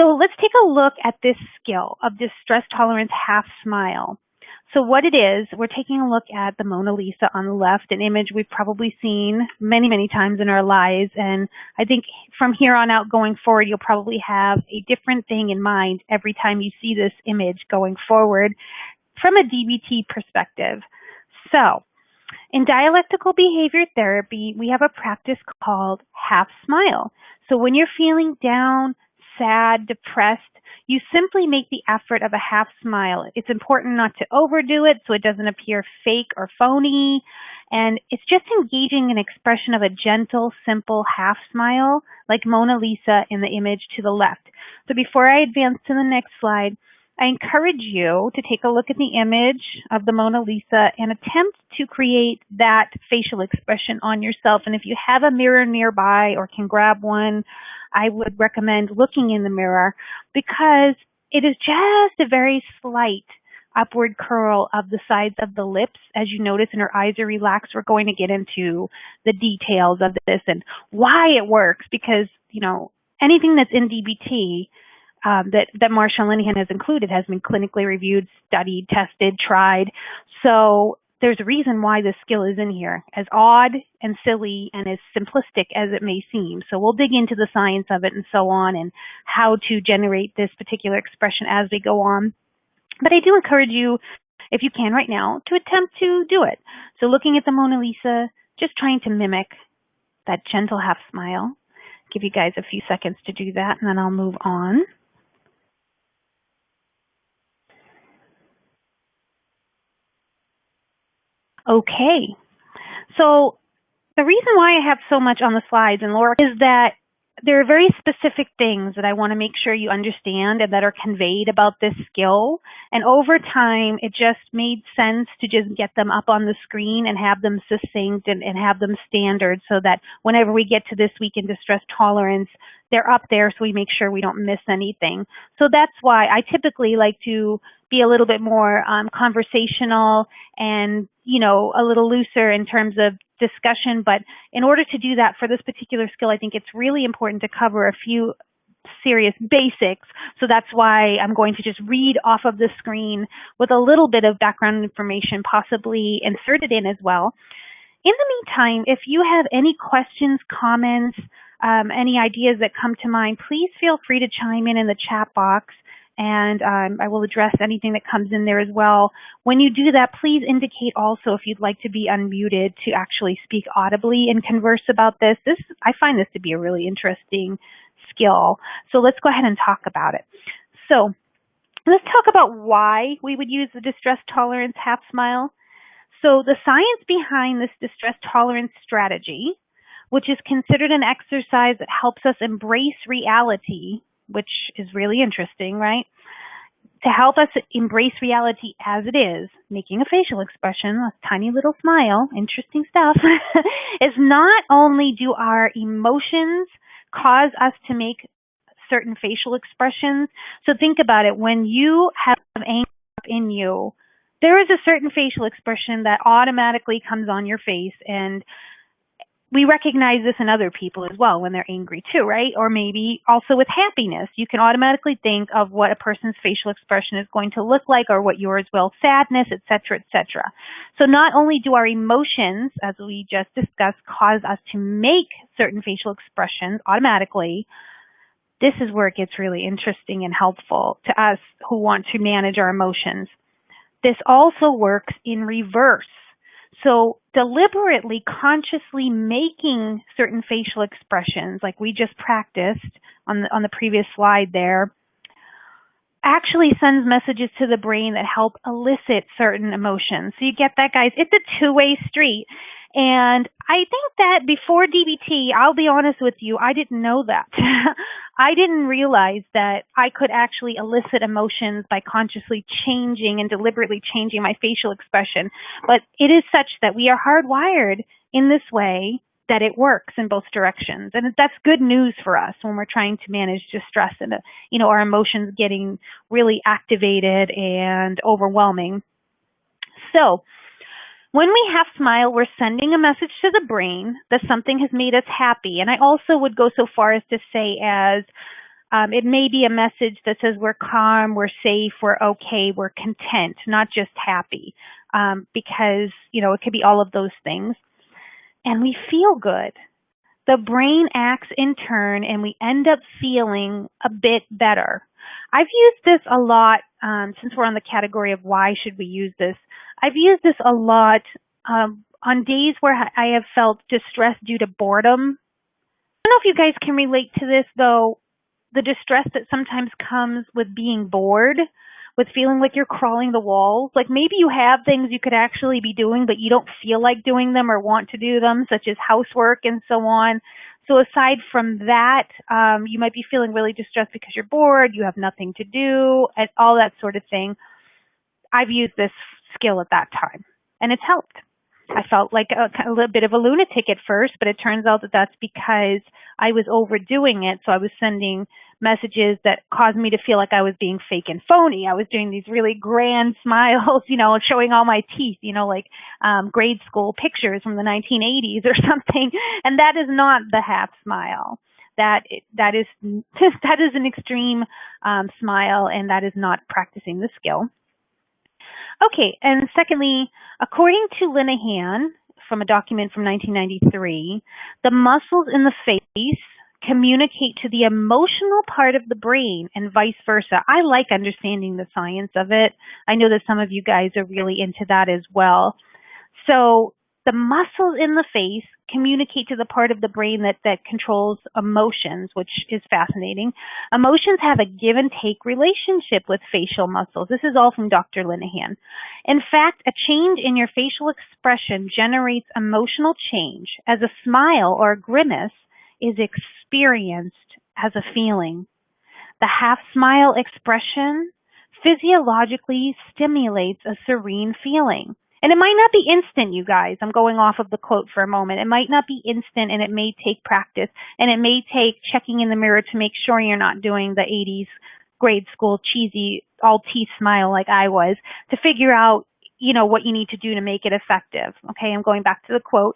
So let's take a look at this skill of distress tolerance half smile. So what it is, we're taking a look at the Mona Lisa on the left, an image we've probably seen many, many times in our lives. And I think from here on out going forward, you'll probably have a different thing in mind every time you see this image going forward from a DBT perspective. So in dialectical behavior therapy, we have a practice called half smile. So when you're feeling down, sad, depressed, you simply make the effort of a half smile. It's important not to overdo it so it doesn't appear fake or phony. And it's just engaging an expression of a gentle, simple half smile like Mona Lisa in the image to the left. So before I advance to the next slide, I encourage you to take a look at the image of the Mona Lisa and attempt to create that facial expression on yourself. And if you have a mirror nearby or can grab one, I would recommend looking in the mirror because it is just a very slight upward curl of the sides of the lips. As you notice, and her eyes are relaxed. We're going to get into the details of this and why it works because, you know, anything that's in DBT that Marsha Linehan has included has been clinically reviewed, studied, tested, tried. So there's a reason why this skill is in here, as odd and silly and as simplistic as it may seem. So we'll dig into the science of it and so on and how to generate this particular expression as we go on. But I do encourage you, if you can right now, to attempt to do it. So looking at the Mona Lisa, just trying to mimic that gentle half smile. Give you guys a few seconds to do that and then I'll move on. Okay, so the reason why I have so much on the slides, and Laura, is that there are very specific things that I want to make sure you understand and that are conveyed about this skill. And over time, it just made sense to just get them up on the screen and have them succinct and have them standard so that whenever we get to this week in distress tolerance, they're up there so we make sure we don't miss anything. So that's why I typically like to be a little bit more conversational and, you know, a little looser in terms of discussion. But in order to do that for this particular skill, I think it's really important to cover a few serious basics. So that's why I'm going to just read off of the screen with a little bit of background information possibly inserted in as well. In the meantime, if you have any questions, comments, any ideas that come to mind, please feel free to chime in the chat box. And I will address anything that comes in there as well. When you do that, please indicate also if you'd like to be unmuted to actually speak audibly and converse about this. I find this to be a really interesting skill. So let's go ahead and talk about it. So let's talk about why we would use the distress tolerance half smile. So the science behind this distress tolerance strategy, which is considered an exercise that helps us embrace reality, which is really interesting, right? To help us embrace reality as it is, making a facial expression, a tiny little smile, interesting stuff, is not only do our emotions cause us to make certain facial expressions. So think about it. When you have anger in you, there is a certain facial expression that automatically comes on your face, and we recognize this in other people as well when they're angry too, right? Or maybe also with happiness. You can automatically think of what a person's facial expression is going to look like or what yours will, sadness, etc., etc. So not only do our emotions, as we just discussed, cause us to make certain facial expressions automatically, this is where it gets really interesting and helpful to us who want to manage our emotions. This also works in reverse. So deliberately, consciously making certain facial expressions, like we just practiced on the previous slide there, actually sends messages to the brain that help elicit certain emotions. So you get that, guys? It's a two-way street. And I think that before DBT, I'll be honest with you, I didn't know that. I didn't realize that I could actually elicit emotions by consciously changing and deliberately changing my facial expression. But it is such that we are hardwired in this way that it works in both directions. And that's good news for us when we're trying to manage distress and, you know, our emotions getting really activated and overwhelming. So when we half smile, we're sending a message to the brain that something has made us happy. And I also would go so far as to say as It may be a message that says we're calm, we're safe, we're okay, we're content, not just happy, because, it could be all of those things. And we feel good. The brain acts in turn, and we end up feeling a bit better. I've used this a lot, since we're on the category of why should we use this. I've used this a lot on days where I have felt distressed due to boredom. I don't know if you guys can relate to this, though, the distress that sometimes comes with being bored, with feeling like you're crawling the walls. Like maybe you have things you could actually be doing, but you don't feel like doing them or want to do them, such as housework and so on. So aside from that, you might be feeling really distressed because you're bored, you have nothing to do, and all that sort of thing. I've used this skill at that time, and it's helped. I felt like a little bit of a lunatic at first, but it turns out that that's because I was overdoing it. So I was sending messages that caused me to feel like I was being fake and phony. I was doing these really grand smiles, showing all my teeth, like grade school pictures from the 1980s or something. And that is not the half smile. That is an extreme smile, and that is not practicing the skill. Okay, and secondly, according to Linehan, from a document from 1993, the muscles in the face communicate to the emotional part of the brain and vice versa. I like understanding the science of it. I know that some of you guys are really into that as well. So the muscles in the face communicate to the part of the brain that controls emotions, which is fascinating. Emotions have a give and take relationship with facial muscles. This is all from Dr. Linehan. In fact, a change in your facial expression generates emotional change, as a smile or a grimace is experienced as a feeling. The half smile expression physiologically stimulates a serene feeling. And it might not be instant, you guys. I'm going off of the quote for a moment. It might not be instant, and it may take practice, and it may take checking in the mirror to make sure you're not doing the 80s grade school cheesy all teeth smile like I was, to figure out, what you need to do to make it effective. Okay, I'm going back to the quote.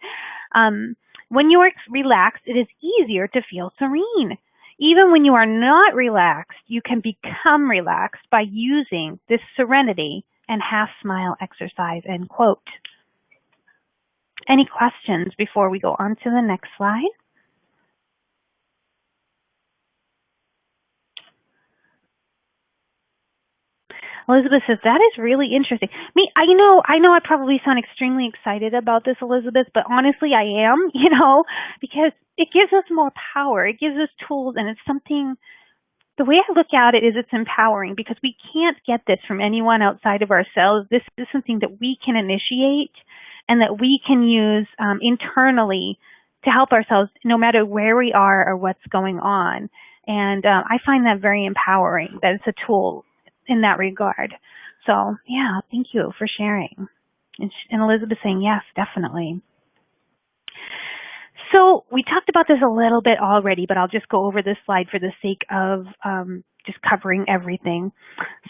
When you are relaxed, it is easier to feel serene. Even when you are not relaxed, you can become relaxed by using this serenity and half smile exercise, end quote. Any questions before we go on to the next slide? Elizabeth says, that is really interesting. I know I probably sound extremely excited about this, Elizabeth, but honestly I am, because it gives us more power. It gives us tools, and it's something, the way I look at it is it's empowering, because we can't get this from anyone outside of ourselves. This is something that we can initiate and that we can use internally to help ourselves no matter where we are or what's going on. And I find that very empowering, that it's a tool in that regard. So yeah, thank you for sharing. And Elizabeth saying, yes, definitely. So we talked about this a little bit already, but I'll just go over this slide for the sake of just covering everything.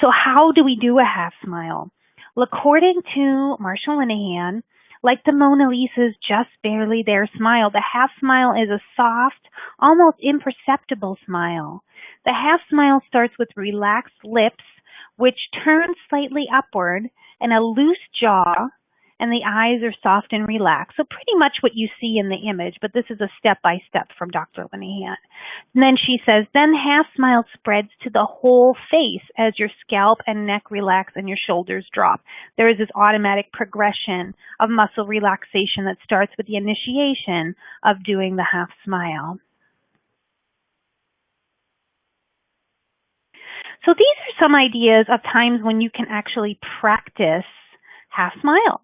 So how do we do a half smile? Well, according to Marshall Linehan, like the Mona Lisa's just barely there smile, the half smile is a soft, almost imperceptible smile. The half smile starts with relaxed lips, which turn slightly upward, and a loose jaw, and the eyes are soft and relaxed. So pretty much what you see in the image, but this is a step-by-step from Dr. Linehan. And then she says, then half smile spreads to the whole face as your scalp and neck relax and your shoulders drop. There is this automatic progression of muscle relaxation that starts with the initiation of doing the half smile. So these are some ideas of times when you can actually practice half smile.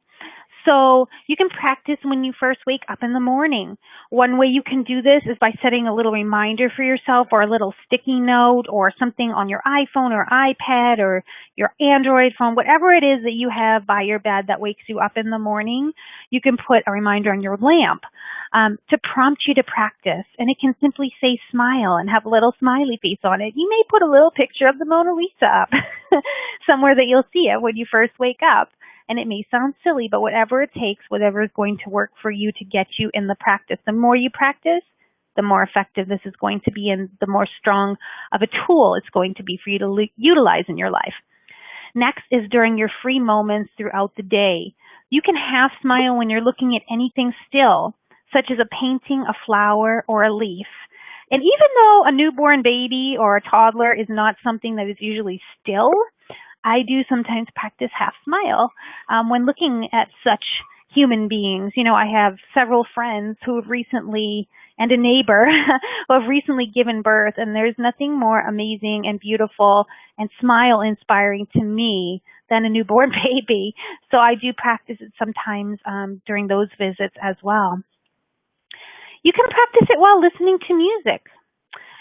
So you can practice when you first wake up in the morning. One way you can do this is by setting a little reminder for yourself, or a little sticky note, or something on your iPhone or iPad or your Android phone, whatever it is that you have by your bed that wakes you up in the morning. You can put a reminder on your lamp to prompt you to practice. And it can simply say smile and have a little smiley face on it. You may put a little picture of the Mona Lisa up somewhere that you'll see it when you first wake up. And it may sound silly, but whatever it takes, whatever is going to work for you to get you in the practice. The more you practice, the more effective this is going to be and the more strong of a tool it's going to be for you to utilize in your life. Next is during your free moments throughout the day. You can half smile when you're looking at anything still, such as a painting, a flower, or a leaf. And even though a newborn baby or a toddler is not something that is usually still, I do sometimes practice half smile when looking at such human beings. You know, I have several friends who have recently, and a neighbor who have recently given birth, and there's nothing more amazing and beautiful and smile inspiring to me than a newborn baby. So I do practice it sometimes during those visits as well. You can practice it while listening to music.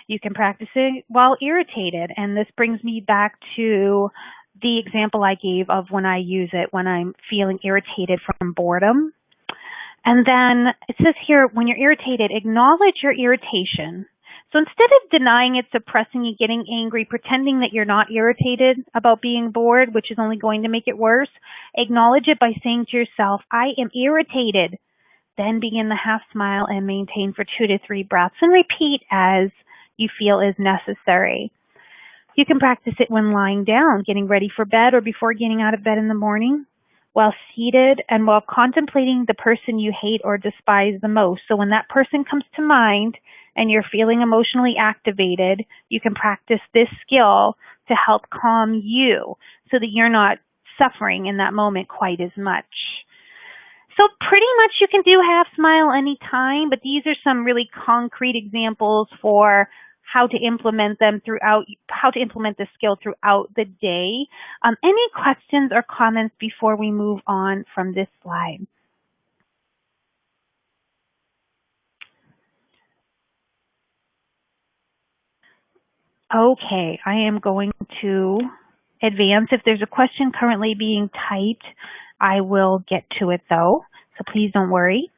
You can practice it while irritated, and this brings me back to the example I gave of when I use it when I'm feeling irritated from boredom. And then it says here, when you're irritated, acknowledge your irritation. So instead of denying it, suppressing it, getting angry, pretending that you're not irritated about being bored, which is only going to make it worse, acknowledge it by saying to yourself, I am irritated. Then begin the half smile and maintain for 2 to 3 breaths and repeat as you feel is necessary. You can practice it when lying down, getting ready for bed, or before getting out of bed in the morning, while seated, and while contemplating the person you hate or despise the most. So when that person comes to mind and you're feeling emotionally activated, you can practice this skill to help calm you so that you're not suffering in that moment quite as much. So pretty much you can do half smile anytime, but these are some really concrete examples for how to implement this skill throughout the day. Any questions or comments before we move on from this slide? Okay, I am going to advance. If there's a question currently being typed, I will get to it though, so please don't worry.